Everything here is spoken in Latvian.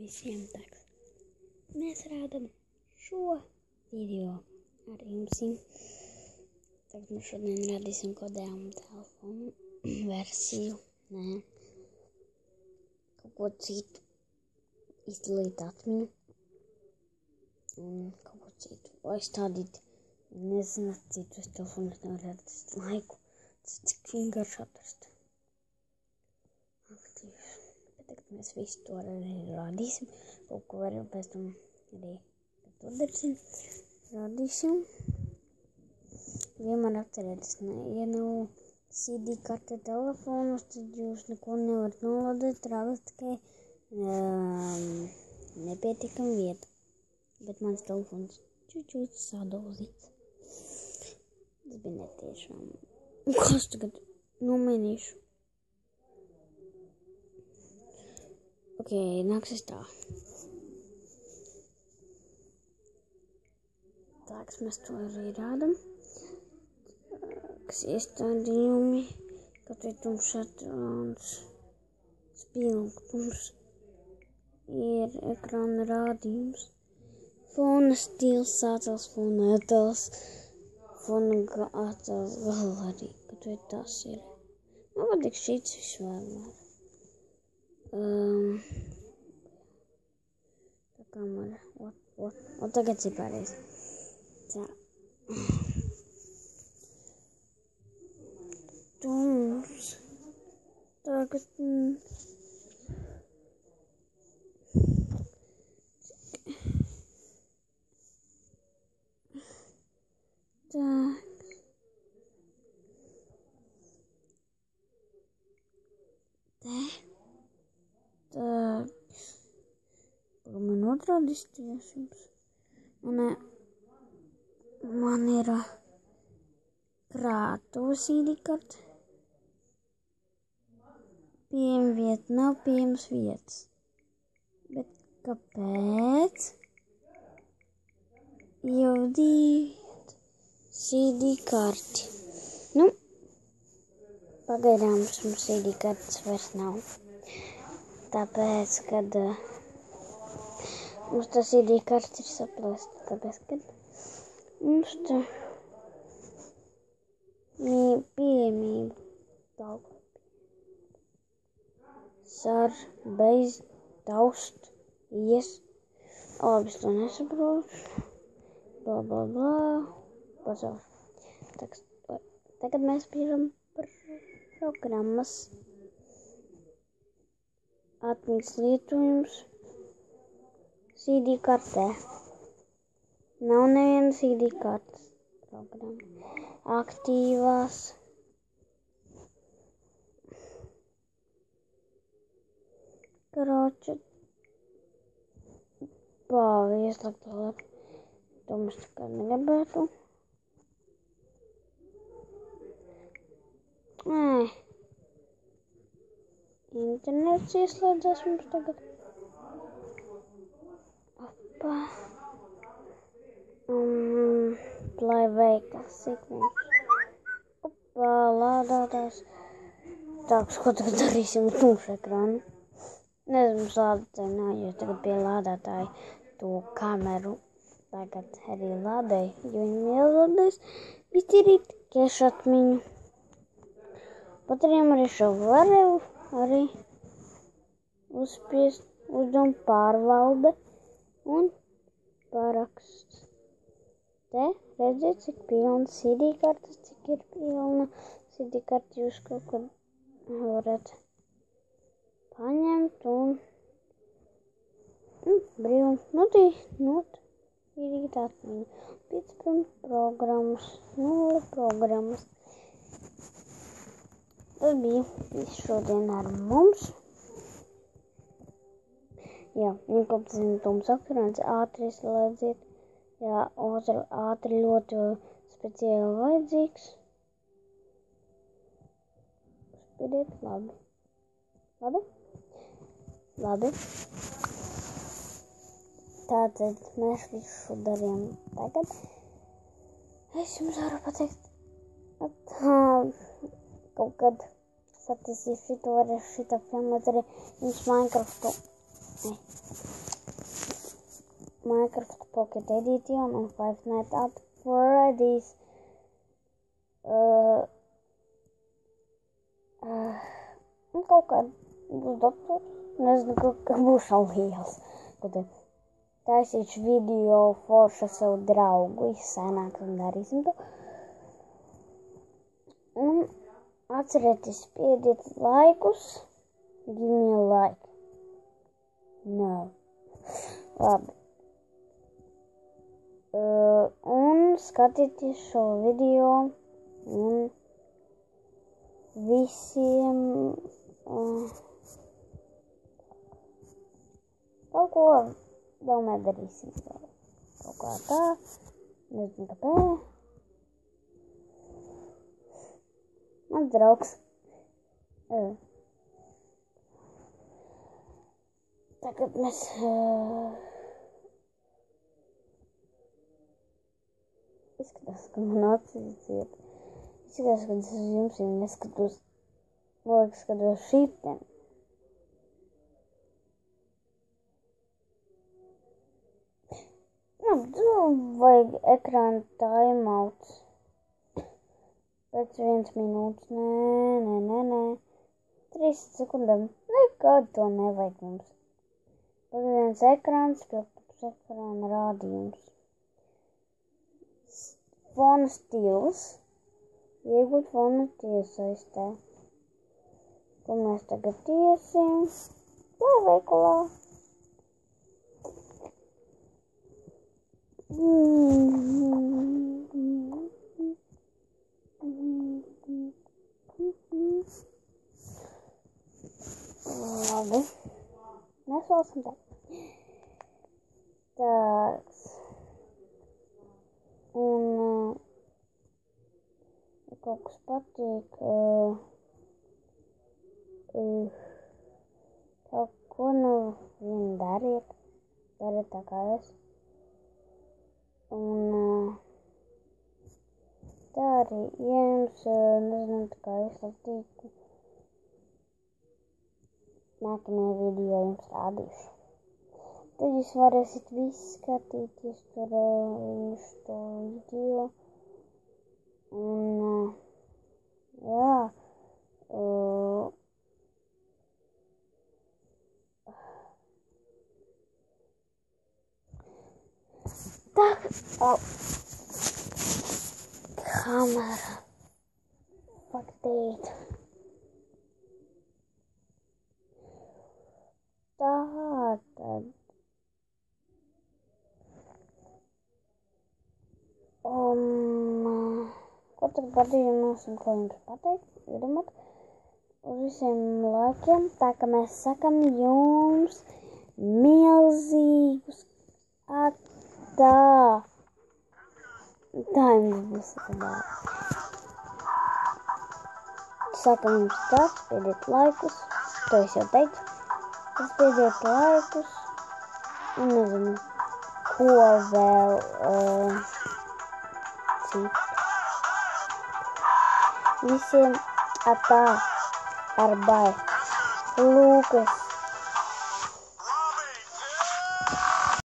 Visiem taks. Mēs rādam šo video ar jums. Tagad mēs šodien rādīsim kodējumu telefonu versiju. Nē. Kaut ko citu. Izdalīt atmiņu. Un kaut ko citu. Vai stādīt, nezinu, citus telefonus nevar atrast laiku. Tas cik vienkārši atrast. Aktīvs. Bet tagad mēs visu to arī rādīsim. Kaut ko varam pēc tam arī to darīsim. Rādīsim. Vienmēr atcerieties, ja nav CD karte telefonus, tad jūs neko nevarat nolādēt, rādāt tikai nepietikam vieta. Bet mans telefons čučūt sadolzīts. Tas bija netiešām. Kas tagad nomainīšu? Ok, nāksies tā. Tāks mēs to arī rādam. Kas iestādījumi, katritums ekrāns, spilgtums, ir ekrāna rādījums, fona stils, attēls, fona attēls, fona attēls galerija, kad vai tas ir. Man patīk šīs visvairāk. Tā kamera, un tagad ciparēs. Tā. Tums. Tagad. Tā. Tā. Man otrādīsties jums. Man ir krātuva CD karte. Pieejama vieta, nav pieejamas vietas. Bet kāpēc? Ievadīt CD karti. Pagaidām mums CD kartes vairs nav. Tāpēc, kad mums tā CD karte ir saplēsta. Tāpēc, kad mums tā pieejamība daudz. Sar, bez, taust, ies. Es to nesaprotu. Bla, bla, bla. Pazaur. Tagad mēs pieņemam programmas. Atmiņas lietojums. CD kartē. Nav neviena CD kartes programma. Aktīvās. Короче, ieslēgt vēl. To mēs tikai negribētu. Internets ieslēdzās mums tagad. Opa. Lai veikals sekmēs. Opa, lādātājs. Tāks, ko tagad darīsim ar tumšu ekrānu? Nezinu, lādētāji nav, jo tagad pie lādētāji to kameru tagad arī lādēju, jo viņam jālādēs iztīrīt kešu atmiņu. Patarījām arī šo varu arī uzspiest uzdevumu pārvalde un paraksts. Te redziet, cik pilna CD kartes, cik ir pilna CD karti jūs kaut kad varat paņemt un brīvi notīrīt atmiņu. 15 programmas, 0 programmas. Tas bija viss šodien ar mums. Jā, inkompetentums ekrāns ātri slēdziet. Jā, ātri ļoti speciāli vajadzīgs. Spiediet, labi. Labi. Tātad mēs visu šo darījām tagad. Es jums varu pateikt, kaut kad satīsīšu šito, varēšu šito filmēt arī jums Minecraftu. Minecraft Pocket Edition un Five Nights at Freddy's. Un kaut kā būs dators. Nezinu, ka būs jau liels. Kad taisīšu video forša savu draugu. Izsēnāk un darīsim to. Un atcerieties, spiediet laikus. Give me a like. No. Labi. Un skatieties šo video. Un visiem kaut ko vēl nedarīsim. Kaut kā tā. Nezinu, kāpēc. Mans draugs. Tagad mēs izskatās, ka man acis ciet. Izskatās, ka es uz jums jau neskatos. Man liekas, skatos šitien. Vajag ekrāna timeouts. Pēc 1 minūtes. Nē. 3 sekundēm. Nekad to nevajag mums. Pagadiens ekrāns, pilnums ekrāna rādījums. Fona stils. Iegūt fona tiesaistē. Ko mēs tagad iesim? Lai veikalā. Labi. Mēs valsim tā. Tāds. Un ja kaut kas patīk, kaut ko vien dariet. Dariet tā kā es. Un tā arī, ja jums, nezinu, tā kā es patīku, nākamajā video jums rādīšu. Tad jūs varēsiet visi skatīties tur šo video. Un, jā, tak, kamera, faktīt. Tātad. Ko tagad gadījumos un ko jums pateikt? Iedomāt uz visiem laikiem. Tā ka mēs sakam jums milzīgus atā. Tā jums būs atā. Sakam jums tā, spiediet laikus. To es jau teicu. Spiediet laikus. Un nezinu, ko vēl citu. Visiem atā ar bai. Lūkas.